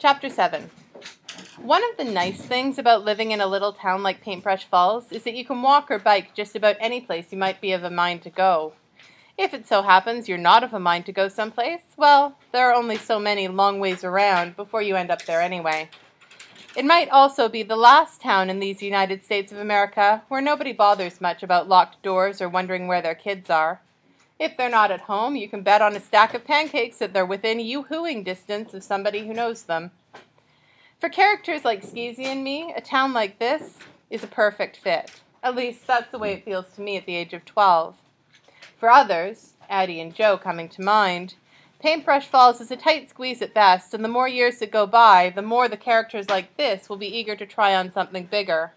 Chapter 7. One of the nice things about living in a little town like Paintbrush Falls is that you can walk or bike just about any place you might be of a mind to go. If it so happens you're not of a mind to go someplace, well, there are only so many long ways around before you end up there anyway. It might also be the last town in these United States of America where nobody bothers much about locked doors or wondering where their kids are. If they're not at home, you can bet on a stack of pancakes that they're within yoo-hooing distance of somebody who knows them. For characters like Skeezy and me, a town like this is a perfect fit. At least that's the way it feels to me at the age of 12. For others, Addie and Joe coming to mind, Paintbrush Falls is a tight squeeze at best, and the more years that go by, the more the characters like this will be eager to try on something bigger.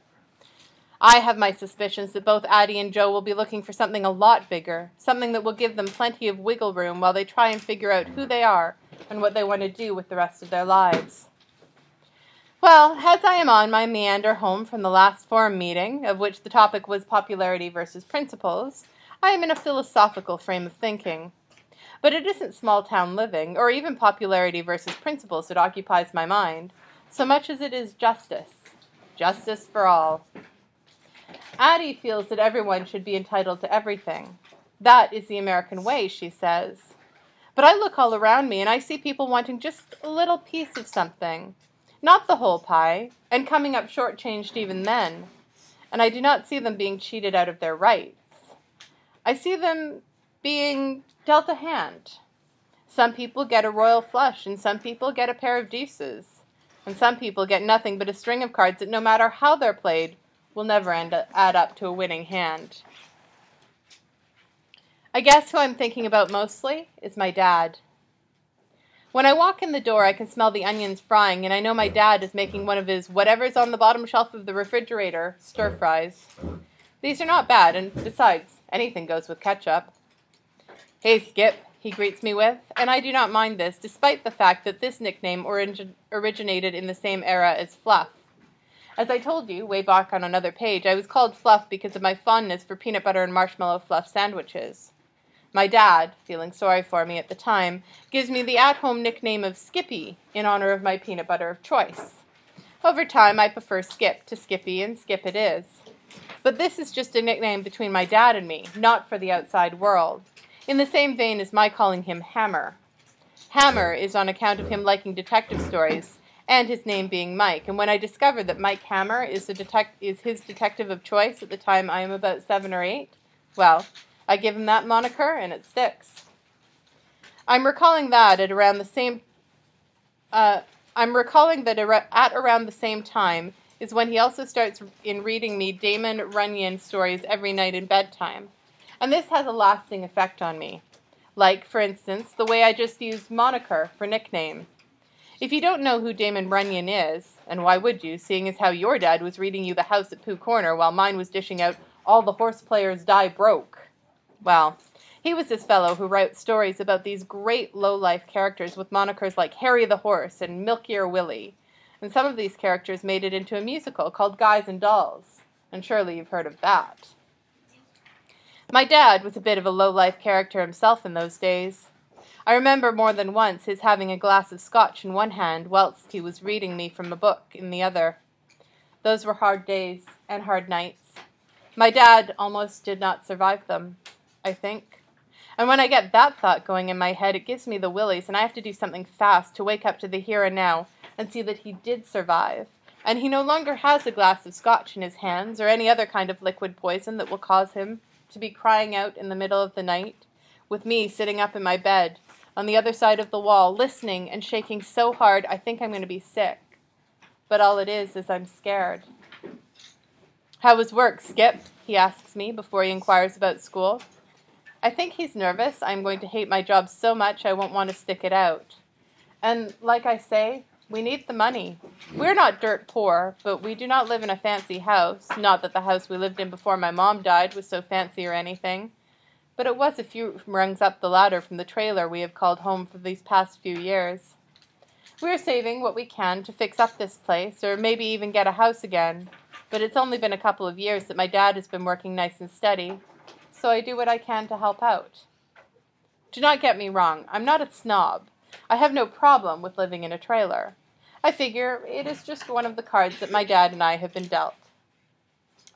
I have my suspicions that both Addie and Joe will be looking for something a lot bigger, something that will give them plenty of wiggle room while they try and figure out who they are and what they want to do with the rest of their lives. Well, as I am on my meander home from the last forum meeting, of which the topic was popularity versus principles, I am in a philosophical frame of thinking. But it isn't small-town living, or even popularity versus principles that occupies my mind, so much as it is justice. Justice for all. Addie feels that everyone should be entitled to everything. That is the American way, she says. But I look all around me and I see people wanting just a little piece of something. Not the whole pie, and coming up shortchanged even then. And I do not see them being cheated out of their rights. I see them being dealt a hand. Some people get a royal flush, and some people get a pair of deuces. And some people get nothing but a string of cards that no matter how they're played, will never add up to a winning hand. I guess who I'm thinking about mostly is my dad. When I walk in the door, I can smell the onions frying, and I know my dad is making one of his whatever's on the bottom shelf of the refrigerator stir-fries. These are not bad, and besides, anything goes with ketchup. "Hey, Skip," he greets me with, and I do not mind this, despite the fact that this nickname originated in the same era as Fluff. As I told you, way back on another page, I was called Fluff because of my fondness for peanut butter and marshmallow fluff sandwiches. My dad, feeling sorry for me at the time, gives me the at-home nickname of Skippy in honor of my peanut butter of choice. Over time, I prefer Skip to Skippy, and Skip it is. But this is just a nickname between my dad and me, not for the outside world, in the same vein as my calling him Hammer. Hammer is on account of him liking detective stories, and his name being Mike, and when I discovered that Mike Hammer is his detective of choice at the time I am about 7 or 8, well, I give him that moniker, and it sticks. I'm recalling that at around the same time is when he also starts in reading me Damon Runyon stories every night in bedtime, and this has a lasting effect on me. Like, for instance, the way I just used moniker for nickname. If you don't know who Damon Runyon is, and why would you, seeing as how your dad was reading you The House at Pooh Corner while mine was dishing out All the Horse Players Die Broke? Well, he was this fellow who wrote stories about these great low-life characters with monikers like Harry the Horse and Milk-Ear Willie. And some of these characters made it into a musical called Guys and Dolls. And surely you've heard of that. My dad was a bit of a low-life character himself in those days. I remember more than once his having a glass of scotch in one hand whilst he was reading me from a book in the other. Those were hard days and hard nights. My dad almost did not survive them, I think. And when I get that thought going in my head, it gives me the willies, and I have to do something fast to wake up to the here and now and see that he did survive. And he no longer has a glass of scotch in his hands or any other kind of liquid poison that will cause him to be crying out in the middle of the night, with me sitting up in my bed on the other side of the wall, listening and shaking so hard I think I'm going to be sick. But all it is I'm scared. "How was work, Skip?" he asks me before he inquires about school. I think he's nervous. I'm going to hate my job so much I won't want to stick it out. And like I say, we need the money. We're not dirt poor, but we do not live in a fancy house. Not that the house we lived in before my mom died was so fancy or anything. But it was a few rungs up the ladder from the trailer we have called home for these past few years. We are saving what we can to fix up this place, or maybe even get a house again. But it's only been a couple of years that my dad has been working nice and steady, so I do what I can to help out. Do not get me wrong, I'm not a snob. I have no problem with living in a trailer. I figure it is just one of the cards that my dad and I have been dealt.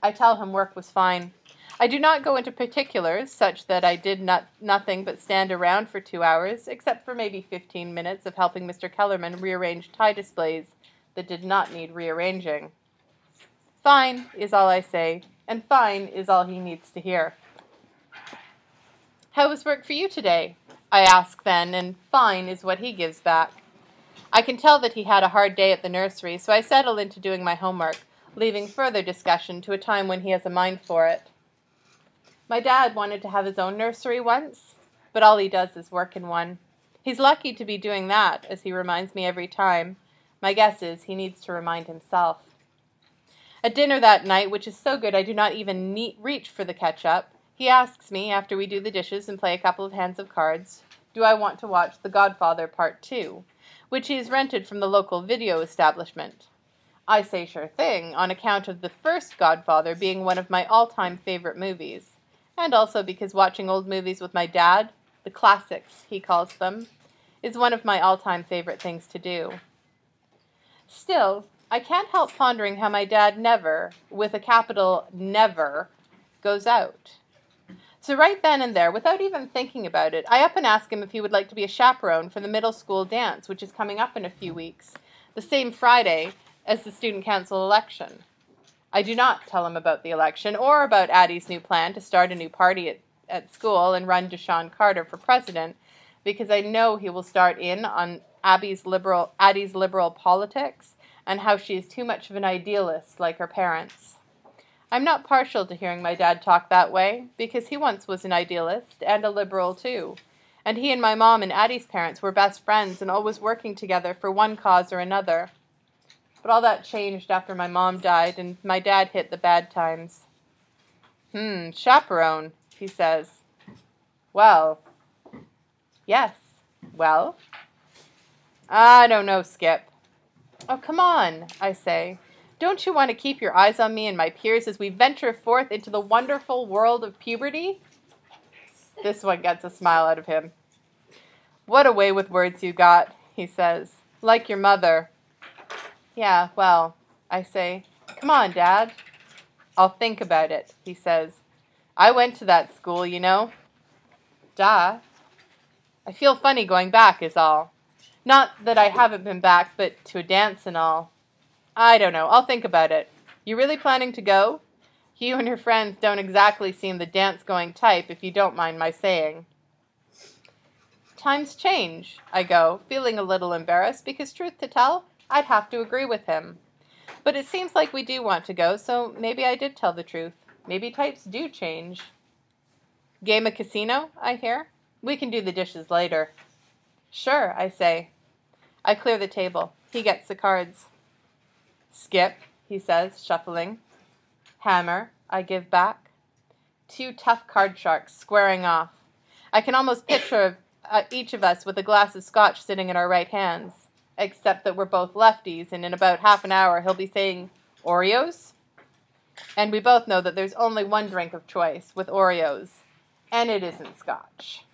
I tell him work was fine. I do not go into particulars, such that I did nothing but stand around for 2 hours, except for maybe 15 minutes of helping Mr. Kellerman rearrange tie displays that did not need rearranging. Fine is all I say, and fine is all he needs to hear. How was work for you today? I ask then, and fine is what he gives back. I can tell that he had a hard day at the nursery, so I settle into doing my homework, leaving further discussion to a time when he has a mind for it. My dad wanted to have his own nursery once, but all he does is work in one. He's lucky to be doing that, as he reminds me every time. My guess is he needs to remind himself. At dinner that night, which is so good I do not even reach for the ketchup, he asks me, after we do the dishes and play a couple of hands of cards, do I want to watch The Godfather Part 2, which he has rented from the local video establishment. I say sure thing, on account of the first Godfather being one of my all-time favorite movies, and also because watching old movies with my dad, the classics he calls them, is one of my all-time favorite things to do. Still, I can't help pondering how my dad never, with a capital never, goes out. So right then and there, without even thinking about it, I up and ask him if he would like to be a chaperone for the middle school dance, which is coming up in a few weeks, the same Friday as the student council election. I do not tell him about the election or about Addie's new plan to start a new party at school and run Deshaun Carter for president, because I know he will start in on Addie's liberal politics and how she is too much of an idealist like her parents. I'm not partial to hearing my dad talk that way, because he once was an idealist and a liberal too, and he and my mom and Addie's parents were best friends and always working together for one cause or another. But all that changed after my mom died and my dad hit the bad times. Chaperone, he says. Well, yes, well, I don't know, Skip. Oh, come on, I say. Don't you want to keep your eyes on me and my peers as we venture forth into the wonderful world of puberty? This one gets a smile out of him. What a way with words you got, he says. Like your mother. Yeah, well, I say, come on, Dad. I'll think about it, he says. I went to that school, you know. Duh. I feel funny going back is all. Not that I haven't been back, but to a dance and all. I don't know. I'll think about it. You really planning to go? You and your friends don't exactly seem the dance-going type, if you don't mind my saying. Times change, I go, feeling a little embarrassed, because truth to tell, I'd have to agree with him. But it seems like we do want to go, so maybe I did tell the truth. Maybe types do change. Game of casino, I hear. We can do the dishes later. Sure, I say. I clear the table. He gets the cards. Skip, he says, shuffling. Hammer, I give back. 2 tough card sharks squaring off. I can almost picture each of us with a glass of scotch sitting in our right hands, except that we're both lefties, and in about half an hour he'll be saying, Oreos? And we both know that there's only one drink of choice with Oreos, and it isn't scotch.